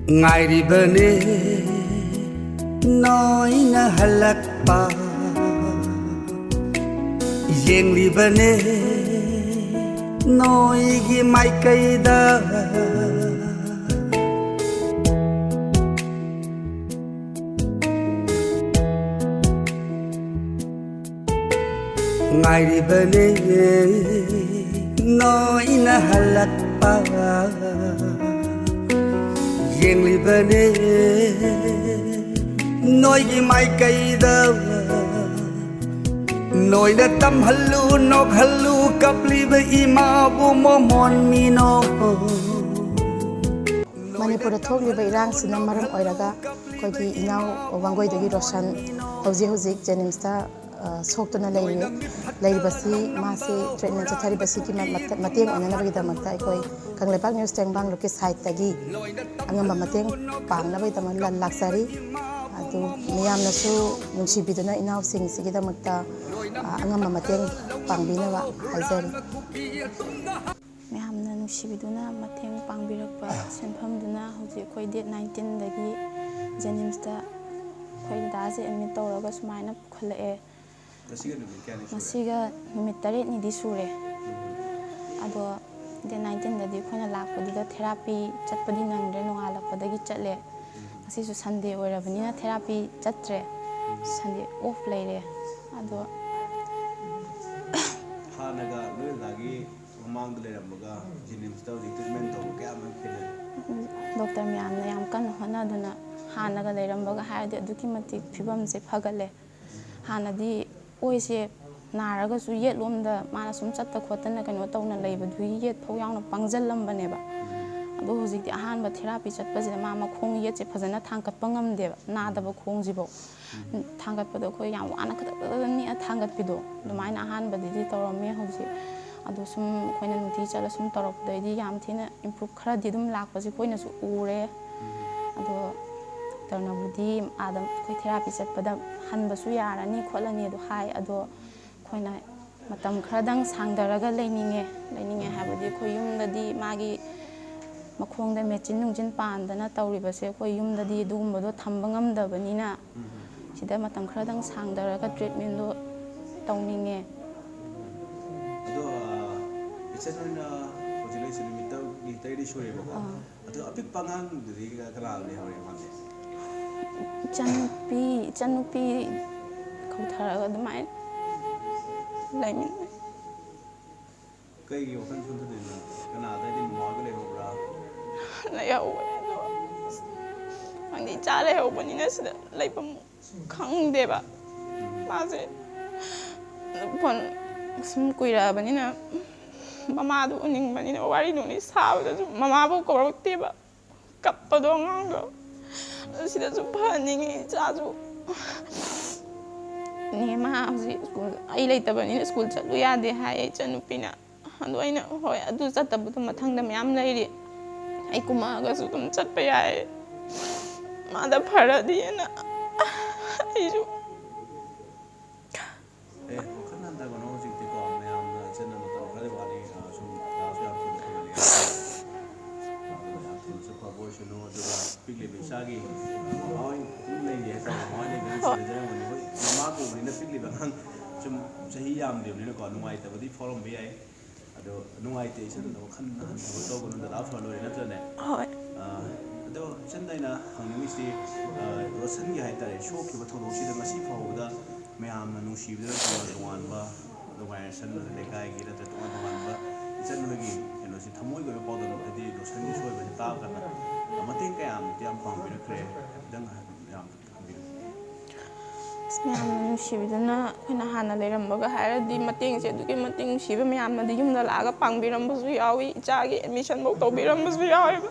ꯉꯥꯏꯔꯤꯕꯅꯦ ꯅꯣꯏꯅ ꯍꯜꯂꯛꯄ ꯌꯦꯡꯂꯤꯕꯅꯦ ꯅꯣꯏꯒꯤ ꯃꯥꯏꯀꯩꯗ ꯉꯥꯏꯔꯤꯕꯅꯦ ꯅꯣꯏꯅ ꯍꯜꯂꯛꯄ ꯌꯦꯡꯂꯤꯕꯅꯦ ꯅꯣꯏꯒꯤ ꯃꯥꯏꯀꯩꯗ ꯅꯣꯏꯅ ꯇꯝꯍꯜꯂꯨ ꯅꯣꯛꯍꯜꯂꯨ ꯀꯞꯂꯤꯕ ꯏꯃꯥꯕꯨ ꯃꯣꯃꯣꯟ ꯃꯤꯅꯣ ꯃꯅꯤꯄꯨꯔꯗ ꯊꯣꯛꯂꯤꯕ ꯏꯔꯥꯡꯁꯤꯅ ꯃꯔꯝ ꯑꯣꯏꯔꯒ ꯑꯩꯈꯣꯏꯒꯤ ꯏꯅꯥꯎ ꯋꯥꯡꯒꯣꯏꯗꯒꯤ ꯔꯣꯁꯟ ꯍꯧꯖꯤꯛ ꯖꯦꯅꯤꯝꯁꯇ ꯁꯣꯛꯇꯨꯅ ꯂꯩꯔꯤꯕꯁꯤ ꯃꯥꯁꯤ ꯇ꯭ꯔꯤꯠꯃꯦꯟ ꯆꯠꯊꯔꯤꯕꯁꯤꯒꯤ ꯃꯇꯦꯡ ꯑꯣꯏꯅꯅꯕꯒꯤꯗꯃꯛꯇ ꯑꯩꯈꯣꯏ ꯀꯪꯂꯩꯄꯥꯛ ꯅ꯭ꯌꯨꯁ ꯇꯦꯡꯕꯥꯡꯂꯨꯞꯀꯤ ꯁꯥꯏꯠꯇꯒꯤ ꯑꯉꯝꯕ ꯃꯇꯦꯡ ꯄꯥꯡꯅꯕꯒꯤꯗꯃꯛ ꯂꯥꯛꯆꯔꯤ ꯑꯗꯨ ꯃꯤꯌꯥꯝꯅꯁꯨ ꯅꯨꯡꯁꯤꯕꯤꯗꯨꯅ ꯏꯅꯥꯎꯁꯤꯡꯁꯤꯒꯤꯗꯃꯛꯇ ꯑꯉꯝꯕ ꯃꯇꯦꯡ ꯄꯥꯡꯕꯤꯅꯕ ꯍꯥꯏꯖꯔꯤ ꯃꯌꯥꯝꯅ ꯅꯨꯡꯁꯤꯕꯤꯗꯨꯅ ꯃꯇꯦꯡ ꯄꯥꯡꯕꯤꯔꯛꯄ ꯁꯦꯟꯐꯝꯗꯨꯅ ꯍꯧꯖꯤꯛ ꯑꯩꯈꯣꯏ ꯗꯦꯠ 19ꯗꯒꯤ ꯖꯦꯅꯤꯝꯁꯇ ꯑꯩꯈꯣꯏ ꯗꯥꯁꯦ ꯑꯦꯗꯃꯤꯠ ꯇꯧꯔꯒ ꯁꯨꯃꯥꯏꯅ ꯄꯨꯈꯠꯂꯛꯑꯦ ꯉꯁꯤꯒ ꯅꯨꯃꯤꯠ 8ꯅꯤꯗꯤ ꯁꯨꯔꯦ ꯑꯗꯣ ꯗꯦꯠ 19ꯗꯗꯤ ꯑꯩꯈꯣꯏꯅ ꯂꯥꯛꯄꯗꯨꯗ ꯊꯦꯔꯥꯄꯤ ꯆꯠꯄꯗꯤ ꯅꯪꯗ꯭ꯔꯦ ꯅꯣꯡꯉꯥꯜꯂꯛꯄꯗꯒꯤ ꯆꯠꯂꯦ ꯉꯁꯤꯁꯨ ꯁꯟꯗꯦ ꯑꯣꯏꯔꯕꯅꯤꯅ ꯊꯦꯔꯥꯄꯤ ꯆꯠꯇ꯭ꯔꯦ ꯁꯟꯗꯦ ꯑꯣꯐ ꯂꯩꯔꯦ ꯑꯗꯣ ꯍꯥꯟꯅꯒ ꯅꯣꯏꯗꯥꯒꯤ ꯃꯃꯥꯡꯗ ꯂꯩꯔꯝꯕꯒ ꯖꯦꯅꯤꯝꯁꯇ ꯍꯧꯖꯤꯛ ꯇ꯭ꯔꯤꯠꯃꯦꯟ ꯇꯧꯕ ꯀꯌꯥꯝ ꯈꯦꯠꯅꯔꯦ ꯗꯣꯛꯇꯔ ꯃꯌꯥꯝꯅ ꯌꯥꯝ ꯀꯟꯅ ꯍꯣꯠꯅꯗꯨꯅ ꯍꯥꯟꯅꯒ ꯂꯩꯔꯝꯕꯒ ꯍꯥꯏꯔꯗꯤ ꯑꯗꯨꯛꯀꯤ ꯃꯇꯤꯛ ꯐꯤꯕꯝꯁꯦ ꯐꯒꯠꯂꯦ ꯍꯥꯟꯅꯗꯤ ꯑꯣꯏꯁꯦ ꯅꯥꯔꯒꯁꯨ ꯌꯦꯠꯂꯣꯝꯗ ꯃꯥꯅ ꯁꯨꯝ ꯆꯠꯇ ꯈꯣꯠꯇꯅ ꯀꯩꯅꯣ ꯇꯧꯅ ꯂꯩꯕꯗꯨꯒꯤ ꯌꯦꯠ ꯐꯥꯎ ꯌꯥꯎꯅ ꯄꯪꯖꯜꯂꯝꯕꯅꯦꯕ ꯑꯗꯣ ꯍꯧꯖꯤꯛꯇꯤ ꯑꯍꯥꯟꯕ ꯊꯦꯔꯥꯄꯤ ꯆꯠꯄꯁꯤꯗ ꯃꯥ ꯃꯈꯣꯡ ꯌꯦꯠꯁꯦ ꯐꯖꯅ ꯊꯥꯡꯒꯠꯄ ꯉꯝꯗꯦꯕ ꯅꯥꯗꯕ ꯈꯣꯡꯁꯤꯐꯧ ꯊꯥꯡꯒꯠꯄꯗꯣ ꯑꯩꯈꯣই ꯌꯥꯝ ꯋꯥꯅ ꯈꯛꯇ ꯅꯤꯛꯑ ꯊꯥꯡꯒꯠꯄꯤꯗꯣ ꯑꯗꯨꯃꯥꯏꯅ ꯑꯍꯥꯟꯕꯗꯗꯤ ꯇꯧꯔꯝꯃꯦ ꯍꯧꯖꯤꯛ ꯑꯗꯣ ꯁꯨꯝ ꯑꯩꯈꯣꯏꯅ ꯅꯨꯡꯇꯤꯒꯤ ꯆꯠꯂ ꯁꯨꯝ ꯇꯧꯔꯛꯄꯗꯩꯗꯤ ꯌꯥꯝ ꯊꯤꯅ ꯏꯝꯄ꯭ꯔꯨꯞ ꯈꯔꯗꯤ ꯑꯗꯨꯝ ꯂꯥꯛꯄꯁꯦ ꯑꯩꯈꯣꯏꯅꯁꯨ ꯎꯔꯦ ꯑꯗꯣ ꯗꯣꯛꯇꯔꯅꯕꯨꯗꯤ ꯑꯥꯗ ꯑꯩꯈꯣই ꯊꯦꯔꯥꯄꯤ ꯆꯠꯄꯗ ꯍꯟꯕꯁꯨ ꯌꯥꯔꯅꯤ ꯈꯣꯠꯂꯅꯤ ꯑꯗꯣ ꯍꯥꯏ ꯑꯗꯣ ꯑꯩꯈꯣꯏꯅ ꯃꯇꯝ ꯈꯔꯗꯪ ꯁꯥꯡꯊꯔꯒ ꯂꯩꯅꯤꯡꯉꯦ ꯍꯥꯏꯕꯗꯤ ꯑꯩꯈꯣꯏ ꯌꯨꯝꯗꯗꯤ ꯃꯥꯒꯤ ꯃꯈꯣꯡꯗ ꯃꯦꯆꯤꯟ ꯅꯨꯡꯆꯤꯟ ꯄꯥꯟꯗꯅ ꯇꯧꯔꯤꯕꯁꯦ ꯑꯩꯈꯣꯏ ꯌꯨꯝꯗꯗꯤ ꯑꯗꯨꯒꯨꯝꯕꯗꯣ ꯊꯝꯕ ꯉꯝꯗꯕꯅꯤꯅ ꯁꯤꯗ ꯃꯇꯝ ꯈꯔꯗꯪ ꯁꯥꯡꯊꯔꯒ ꯇ꯭ꯔꯤꯠꯃꯦꯟꯗꯣ ꯇꯧꯅꯤꯡꯉꯦ ꯑꯗꯣ ꯏꯆꯟ ꯍꯣꯏꯅ ꯍꯧꯖꯤꯛ ꯂꯩꯁꯦ ꯅꯨꯃꯤꯠ 8ꯗꯤ ꯁꯨꯔꯦꯕꯀꯣ ꯑꯗꯣ ꯑꯄꯤꯛꯄ ꯑꯉꯥꯡꯗꯨꯗꯤ ꯀꯅꯥ ꯂꯩꯍꯧꯔꯦ ꯃꯥꯁꯦ ꯏꯆꯟꯅꯨꯄꯤ ꯀꯧꯊꯔꯒ ꯑꯗꯨꯃꯥꯏꯅ ꯂꯩꯃꯤꯟꯅꯩ ꯀꯩꯒꯤ ꯋꯥꯈꯜ ꯁꯣꯟꯊꯗꯣꯏꯅꯣ ꯀꯅꯥꯗ ꯍꯥꯏꯗꯤ ꯃꯃꯥꯒ ꯂꯩꯍꯧꯕ꯭ꯔꯥ ꯂꯩꯍꯧꯋꯦ ꯑꯗꯣ ꯈꯪꯗꯦ ꯏꯆꯥ ꯂꯩꯍꯧꯕꯅꯤꯅ ꯁꯤꯗ ꯂꯩꯐꯝ ꯈꯪꯗꯦꯕ ꯃꯥꯁꯦ ꯐꯣꯟ ꯁꯨꯝ ꯀꯨꯏꯔꯛꯑꯕꯅꯤꯅ ꯃꯃꯥꯗꯣ ꯎꯅꯤꯡꯕꯅꯤꯅ ꯋꯥꯔꯤ ꯅꯨꯡꯂꯤ ꯁꯥꯕꯗꯁꯨ ꯃꯃꯥꯕꯨ ꯀꯧꯔꯛꯇꯦꯕ ꯀꯞꯄꯗꯣ ꯑꯉꯥꯡꯗꯣ ꯁꯤꯗꯁꯨ ꯐꯍꯟꯅꯤꯡꯉꯤ ꯏꯆꯥꯁꯨ ꯃꯥ ꯍꯧꯖꯤꯛ ꯁ꯭ꯀꯨꯜ ꯑꯩ ꯂꯩꯇꯕꯅꯤꯅ ꯁ꯭ꯀꯨꯜ ꯆꯠꯂꯨ ꯌꯥꯗꯦ ꯍꯥꯏꯌꯦ ꯏꯆꯟꯅꯨꯄꯤꯅ ꯑꯗꯣ ꯑꯩꯅ ꯍꯣꯏ ꯑꯗꯨ ꯆꯠꯇꯕꯗꯣ ꯃꯊꯪꯗ ꯃꯌꯥꯝ ꯂꯩꯔꯤ ꯑꯩ ꯀꯨꯝꯃꯛꯑꯒꯁꯨ ꯑꯗꯨꯝ ꯆꯠꯄ ꯌꯥꯏ ꯃꯥꯗ ꯐꯔꯗꯤꯅ ꯑꯩꯁꯨ ꯋꯥꯈꯜ ꯍꯟꯊꯒꯅꯣ ꯍꯧꯖꯤꯛꯇꯤꯀꯣ ꯃꯌꯥꯝꯅ ꯏꯆꯟꯅ ꯃꯇꯝ ꯈꯔꯗꯤ ꯋꯥꯠꯂꯤ ꯁꯨꯝ ꯀ꯭ꯂꯥꯁꯁꯨ ꯌꯥꯝ ꯊꯨꯅ ꯐꯒꯠꯂꯦ ꯍꯥꯏꯇꯥꯔꯦ ꯑꯗꯨꯒ ꯌꯥꯝ ꯊꯨꯅꯁꯨ ꯐꯕ ꯑꯣꯏꯁꯅꯨ ꯑꯗꯨꯒ ꯄꯤꯛꯂꯤꯕ ꯏꯆꯥꯒꯤ ꯃꯃꯥ ꯍꯣꯏ ꯑꯗꯨꯝ ꯂꯩꯔꯤ ꯍꯥꯏꯇꯥꯔꯦ ꯃꯃꯥ ꯍꯣꯏ ꯂꯩꯕ ꯅꯨꯡꯁꯤꯅꯖꯔꯝꯒꯅꯤ ꯍꯣꯏ ꯃꯃꯥ ꯀꯧꯕꯅꯤꯅ ꯄꯤꯛꯂꯤꯕ ꯑꯉꯥꯡ ꯁꯨꯝ ꯆꯍꯤ ꯌꯥꯝꯗ꯭ꯔꯤꯕꯅꯤꯅꯀꯣ ꯅꯨꯡꯉꯥꯏꯇꯕꯗꯤ ꯐꯥꯎꯔꯝꯕ ꯌꯥꯏ ꯑꯗꯣ ꯅꯨꯡꯉꯥꯏꯇꯦ ꯏꯆꯟꯅ ꯋꯥꯈꯜ ꯍꯟꯊꯕ ꯇꯧꯒꯅꯨ ꯗꯗꯥ ꯐ ꯂꯣꯏꯔꯦ ꯅꯠꯇ꯭ꯔꯅꯦ ꯍꯣꯏ ꯑꯗꯣ ꯏꯆꯟꯗ ꯑꯩꯅ ꯍꯪꯅꯤꯡꯉꯤꯁꯤ ꯔꯣꯁꯟꯒꯤ ꯍꯥꯏꯇꯥꯔꯦ ꯁꯣꯛꯈꯤꯕ ꯊꯧꯗꯣꯛꯁꯤꯗ ꯉꯁꯤ ꯐꯥꯎꯕꯗ ꯃꯌꯥꯝꯅ ꯅꯨꯡꯁꯤꯕꯗ ꯇꯣꯉꯥꯟ ꯇꯣꯉꯥꯟꯕ ꯑꯣꯔꯒꯅꯥꯏꯖꯦꯁꯟ ꯂꯩꯀꯥꯏꯒꯤ ꯅꯠꯇ꯭ꯔꯒ ꯇꯣꯉꯥꯟ ꯇꯣꯉꯥꯟꯕ ꯏꯆꯟ ꯍꯣꯏꯒꯤ ꯀꯩꯅꯣꯁꯤ ꯊꯃꯣꯏꯒꯤ ꯑꯣꯏꯕ ꯄꯥꯎꯗꯝ ꯍꯥꯏꯗꯤ ꯔꯣꯁꯟꯒꯤ ꯁꯣꯏꯕꯁꯤ ꯇꯥꯕ ꯀꯥꯟꯗ ꯃꯇꯦꯡ ꯀꯌꯥꯃꯨꯛꯇꯤ ꯌꯥꯝ ꯄꯥꯡꯕꯤꯔꯛꯈ꯭ꯔꯦ ꯍꯥꯏꯐꯦꯠꯇꯪ ꯌꯥꯝ ꯍꯪꯕꯤꯌꯨ ꯃꯌꯥꯝꯅ ꯅꯨꯡꯁꯤꯕꯤꯗꯨꯅ ꯑꯩꯈꯣꯏꯅ ꯍꯥꯟꯅ ꯂꯩꯔꯝꯕꯒ ꯍꯥꯏꯔꯗꯤ ꯃꯇꯦꯡꯁꯦ ꯑꯗꯨꯛꯀꯤ ꯃꯇꯤꯛ ꯅꯨꯡꯁꯤꯕ ꯃꯌꯥꯝꯅꯗꯤ ꯌꯨꯝꯗ ꯂꯥꯛꯑꯒ ꯄꯥꯡꯕꯤꯔꯝꯕꯁꯨ ꯌꯥꯎꯏ ꯏꯆꯥꯒꯤ ꯑꯦꯗꯃꯤꯁꯟꯐꯧ ꯇꯧꯕꯤꯔꯝꯕꯁꯨ ꯌꯥꯎꯋꯦꯕ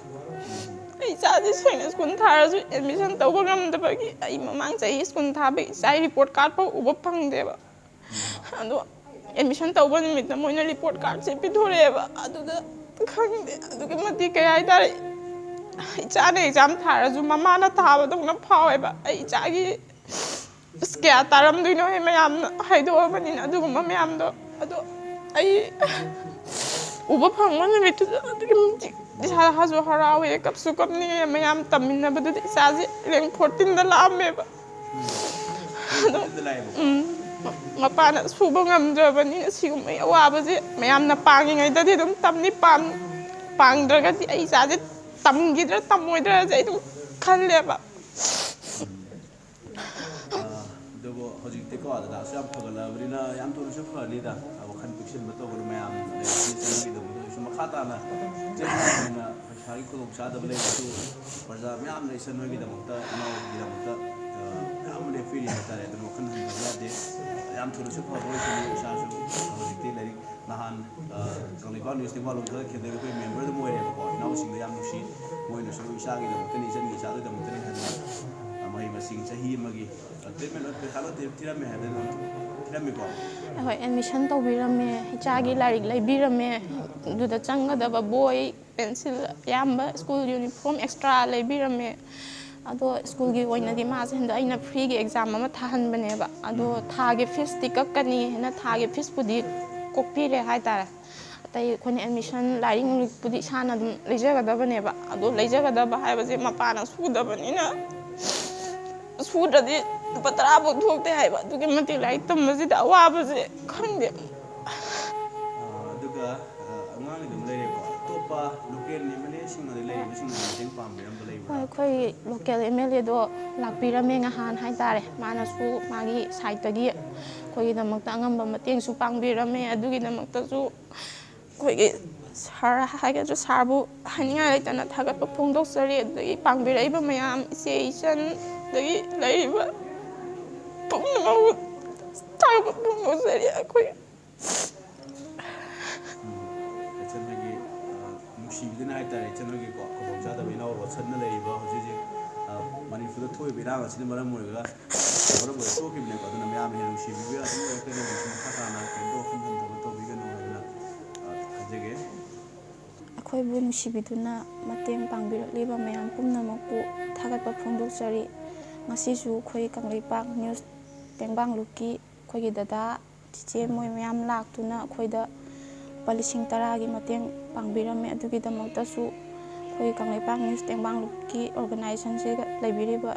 ꯑꯩ ꯏꯆꯥꯁꯦ ꯁꯦꯡꯅ ꯁ꯭ꯀꯨꯜ ꯊꯥꯔꯁꯨ ꯑꯦꯗꯃꯤꯁꯟ ꯇꯧꯕ ꯉꯝꯗꯕꯒꯤ ꯑꯩ ꯃꯃꯥꯡ ꯆꯍꯤ ꯁ꯭ꯀꯨꯜ ꯊꯥꯕꯒꯤ ꯏꯆꯥꯒꯤ ꯔꯤꯄꯣꯔꯠ ꯀꯥꯔꯗ ꯐꯥꯎ ꯎꯕ ꯐꯪꯗꯦꯕ ꯑꯗꯣ ꯑꯦꯗꯃꯤꯁꯟ ꯇꯧꯕ ꯅꯨꯃꯤꯠꯇ ꯃꯣꯏꯅ ꯔꯤꯄꯣꯔꯠ ꯀꯥꯔꯗꯁꯦ ꯄꯤꯊꯣꯔꯛꯑꯦꯕ ꯑꯗꯨꯗ ꯈꯪꯗꯦ ꯑꯗꯨꯛꯀꯤ ꯃꯇꯤꯛ ꯀꯩ ꯍꯥꯏꯇꯥꯔꯦ ꯏꯆꯥꯅ ꯑꯦꯛꯖꯥꯝ ꯊꯥꯔꯁꯨ ꯃꯃꯥꯅ ꯊꯥꯕꯗꯧꯅ ꯐꯥꯎꯋꯦꯕ ꯑꯩ ꯏꯆꯥꯒꯤ ꯑꯁ ꯀꯌꯥ ꯇꯥꯔꯝꯗꯣꯏꯅꯣ ꯃꯌꯥꯝꯅ ꯍꯥꯏꯗꯣꯛꯑꯕꯅꯤꯅ ꯑꯗꯨꯒꯨꯝꯕ ꯃꯌꯥꯝꯗꯣ ꯑꯗꯣ ꯑꯩ ꯎꯕ ꯐꯪꯕ ꯅꯨꯃꯤꯠꯇꯨꯗ ꯑꯗꯨꯛꯀꯤ ꯃꯇꯤꯛ इसाहासु हरावे कपसु कपनी मयाम तमिन्नबदुदि इसाजे रेंक 14 दा लामेबा मपाना सुबा ngamdrabani sigumai awabase mayamna pangingaidaди dum tamni pangdragadi ai isaje tamgidra tamoidra je dum khalleba दबो हजिकते को आदा दासु याम फगलाबरिना याम तो रुसु फनीदा अब खन पिक्सन बतो गरो मयाम ले चेनगी दम सु मखाताना जेना सारी को लोकसा दबले सु प्रजा मयाम ले सनगी दमता नाव गी दमता याम ले फील हतारे दम खन हजादे याम तो रुसु फगो सु सासु हजिकते लरी नहान कलिबा न्यूज़ निवा लोग खेदे को मेंबर दम मोरे को नाव सिंग याम नुसी मोइनो सु इसागी दमता नि जन इसा दमता नि हना मई मसिंग चाही मगी ट्रीटमेंट पे खालो थिरामे है थिरामे को होय एडमिशन तौबिरमे हिचागी लारिक लैबिरमे दुदा चंगदबा बोय पेंसिल याम्बा स्कूल यूनिफॉर्म एक्स्ट्रा लैबिरमे अदो स्कूल की ओइनदी मासे हंदा आइना फ्री की एग्जाम अमा थाहनबनेबा अदो थागे फीस टिककनी हेना थागे फीस पुदी कोकपीरे हाइतारे अतै कोन एडमिशन लारिंग पुदी साना दम लेजगदबनेबा अदो लेजगदबा हाइबसे मपाना सुदबनिना सूद्रदी पतराबो थोकते हाइबा दुगे मति लाइक तमबसी दा वाबसे खंदे दुगा अंगांग दम लेरे को तोपा लोकल निमले सिंगले लेरे सिंग टेंग पामबिरम लेबा खoi local MLA do lakpirame ngahan haitare manasu magi side tagi khoi damakta angamba mateng su pangbirame adugi damakta su khoi ge sar haga ju sarbu haninga laitana thagat pa phongdok sari adagi pangbiraiba mayam station dagi laiba pungnamu thagat pa phongdok sari khoi चनगी नुसीबिदना हाइतारे चनगी को खबोजा दबिना और वसनना लेइबा होजे मणिपुर थोय बिरांग असिन मरम मोरगा मरम मोर सोकिबने को दना ma'am हे नुसीबिबे अदम एकने मखाताना केंदो खनन दब तो बिगनो हाइना हजेगे ꯑꯩꯈꯣꯏꯕꯨ ꯅꯨꯡꯁꯤꯕꯤꯗꯨꯅ ꯃꯇꯦꯡ ꯄꯥꯡꯕꯤꯔꯛꯂꯤꯕ ꯃꯌꯥꯝ ꯄꯨꯝꯅꯃꯛꯄꯨ ꯊꯥꯒꯠꯄ ꯐꯣꯡꯗꯣꯛꯆꯔꯤ ꯉꯁꯤꯁꯨ ꯑꯩꯈꯣꯏ ꯀꯪꯂꯩꯄꯥꯛ ꯅ꯭ꯌꯨꯁ ꯇꯦꯡꯕꯥꯡꯂꯨꯞꯀꯤ ꯑꯩꯈꯣꯏꯒꯤ ꯗꯗꯥ ꯆꯤꯆꯦ ꯃꯣꯏ ꯃꯌꯥꯝ ꯂꯥꯛꯇꯨꯅ ꯑꯩꯈꯣꯏꯗ ꯂꯨꯄꯥ 10,000ꯒꯤ ꯃꯇꯦꯡ ꯄꯥꯡꯕꯤꯔꯝꯃꯦ ꯑꯗꯨꯒꯤꯗꯃꯛꯇꯁꯨ ꯑꯩꯈꯣꯏ ꯀꯪꯂꯩꯄꯥꯛ ꯅ꯭ꯌꯨꯁ ꯇꯦꯡꯕꯥꯡꯂꯨꯞꯀꯤ ꯑꯣꯔꯒꯅꯥꯏꯖꯦꯁꯟꯁꯤꯗ ꯂꯩꯕꯤꯔꯤꯕ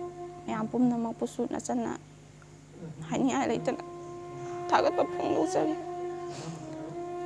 ꯃꯌꯥꯝ ꯄꯨꯝꯅꯃꯛꯄꯨꯁꯨ ꯅꯆꯟꯅ ꯍꯥꯏꯅꯤꯡꯉꯥꯏ ꯂꯩꯇꯅ ꯊꯥꯒꯠꯄ ꯐꯣꯡꯗꯣꯛꯆꯔꯤ